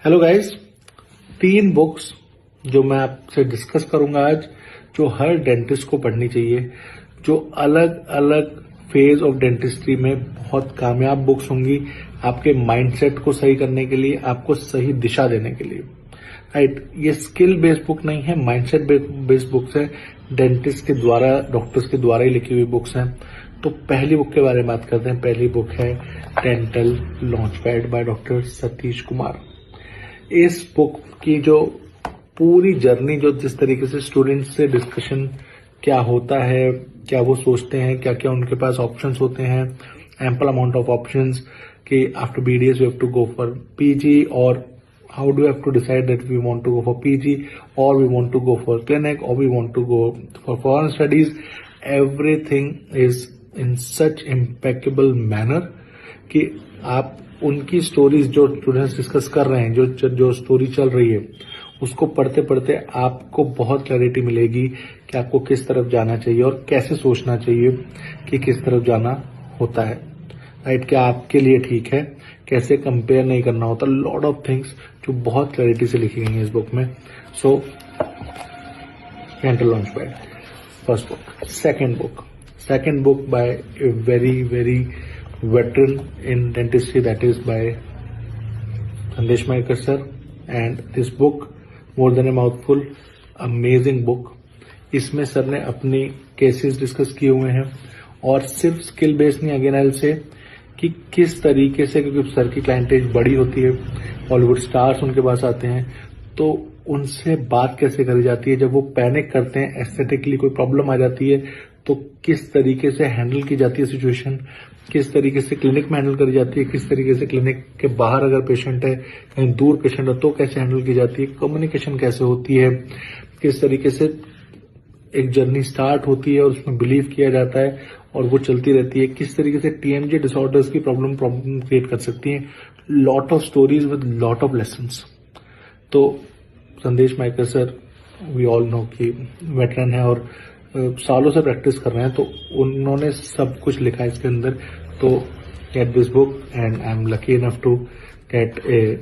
Hello guys, 3 books जो मैं आपसे डिस्कस करूंगा आज, जो हर डेंटिस्ट को पढ़नी चाहिए, जो अलग अलग फेज ऑफ डेंटिस्ट्री में बहुत कामयाब बुक्स होंगी आपके माइंडसेट को सही करने के लिए, आपको सही दिशा देने के लिए। राइट, ये स्किल बेस्ड बुक नहीं है, माइंडसेट बेस्ड बुक्स है, डेंटिस्ट के द्वारा, डॉक्टर्स के द्वारा ही लिखी हुई बुक्स हैं। तो पहली बुक के बारे में बात करते हैं। पहली बुक है dental launchpad by doctor Satish Kumar. इस बुक की जो पूरी जर्नी, जो जिस तरीके से स्टूडेंट्स से डिस्कशन क्या होता है, क्या वो सोचते हैं, क्या क्या उनके पास ऑप्शंस होते हैं, एम्पल अमाउंट ऑफ ऑप्शंस कि after BDS we have to go for PG, और how do we have to decide that we want to go for PG or we want to go for clinic or we want to go for foreign studies. Everything is in such impeccable manner कि आप उनकी stories जो students discuss कर रहे हैं, जो story चल रही है, उसको पढ़ते पढ़ते आपको बहुत क्लैरिटी मिलेगी कि आपको किस तरफ जाना चाहिए और कैसे सोचना चाहिए कि किस तरफ जाना होता है। राइट, क्या आपके लिए ठीक है, कैसे कंपेयर नहीं करना होता, लॉट ऑफ थिंग्स जो बहुत क्लैरिटी से लिखी गई है इस बुक में। So dental launchpad first book. Second book by a very very veteran in dentistry, that is by Sandesh Maikar sir, and this book more than a mouthful, amazing book। इसमें sir ने अपनी cases discuss किए हुए हैं और सिर्फ skill based नहीं, again I से कि किस तरीके से, क्योंकि सर की क्लाइंटेज बड़ी होती है, हॉलीवुड स्टार्स उनके पास आते हैं, तो उनसे बात कैसे करी जाती है, जब वो पैनिक करते हैं, एस्थेटिकली कोई प्रॉब्लम आ जाती है तो किस तरीके से हैंडल की जाती है सिचुएशन, किस तरीके से क्लिनिक में हैंडल करी जाती है, किस तरीके से क्लिनिक के बाहर अगर पेशेंट है, कहीं दूर पेशेंट है तो कैसे हैंडल की जाती है, कम्युनिकेशन कैसे होती है, किस तरीके से एक जर्नी स्टार्ट होती है और उसमें बिलीव किया जाता है और वो चलती रहती है, किस तरीके से टीएमजे डिसऑर्डर्स की प्रॉब्लम क्रिएट कर सकती है। Lot of stories with lot of lessons. तो संदेश माइकर सर, वी ऑल नो कि वेटरन है और सालों से प्रैक्टिस कर रहे हैं, तो उन्होंने सब कुछ लिखा है इसके अंदर। तो get this book and I am lucky enough to get a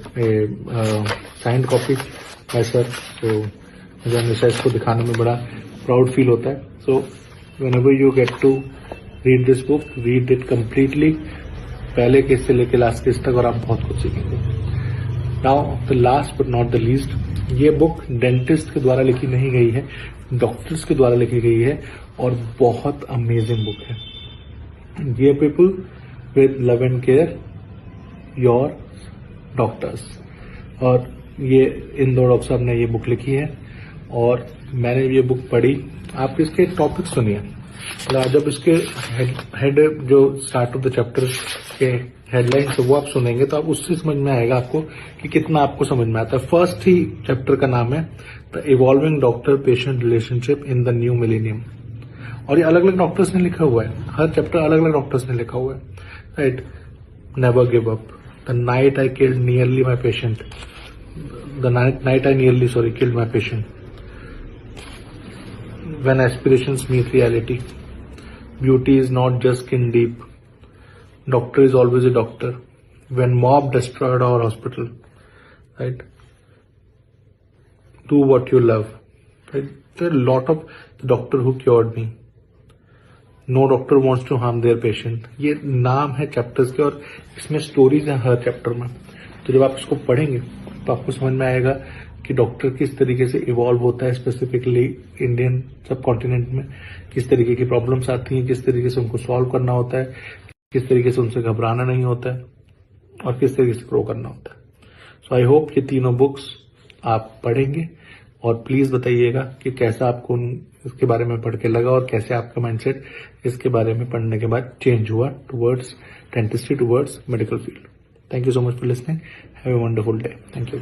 signed copy by sir. तो मुझे हमेशा इसको दिखाने में बड़ा प्राउड फील होता है। So whenever you get to read this book, read it completely, पहले केस से लेकर लास्ट केस तक, और आप बहुत कुछ सीखेंगे। Now the last but not the least, ये बुक डेंटिस्ट के द्वारा लिखी नहीं गई है, डॉक्टर्स के द्वारा लिखी गई है और बहुत अमेजिंग बुक है। Dear people, with love and care, your doctors. और ये इन 2 डॉक्टर साहब ने ये बुक लिखी है और मैंने ये बुक पढ़ी। आप इसके टॉपिक सुनिए, जब इसके हेड जो स्टार्ट ऑफ द चैप्टर के हेडलाइन से वो आप सुनेंगे तो आप उससे समझ में आएगा आपको कि कितना आपको समझ में आता है। फर्स्ट ही चैप्टर का नाम है the evolving doctor patient relationship in the new millennium, और ये अलग अलग डॉक्टर्स ने लिखा हुआ है, हर चैप्टर अलग अलग डॉक्टर्स ने लिखा हुआ है। Right, never give up, the night I killed nearly my patient, the night I nearly killed my patient, when aspirations meet reality, beauty is not just skin deep, doctor is always a doctor, when mob destroyed our hospital, right, do what you love, right, there are a lot of doctor who cured me, no doctor wants to harm their patient। ये नाम है chapters के और इसमें stories है हर chapter में। तो जब आप इसको पढ़ेंगे तो आपको समझ में आएगा कि डॉक्टर किस तरीके से इवॉल्व होता है, स्पेसिफिकली इंडियन सब कॉन्टिनेंट में किस तरीके की प्रॉब्लम्स आती हैं, किस तरीके से उनको सॉल्व करना होता है, किस तरीके से उनसे घबराना नहीं होता है और किस तरीके से ग्रो करना होता है। सो आई होप ये तीनों बुक्स आप पढ़ेंगे और प्लीज बताइएगा कि कैसा आपको इसके बारे में पढ़ के लगा और कैसे आपका माइंडसेट इसके बारे में पढ़ने के बाद चेंज हुआ towards dentistry, towards medical field. Thank you so much for listening. Have a wonderful day. Thank you.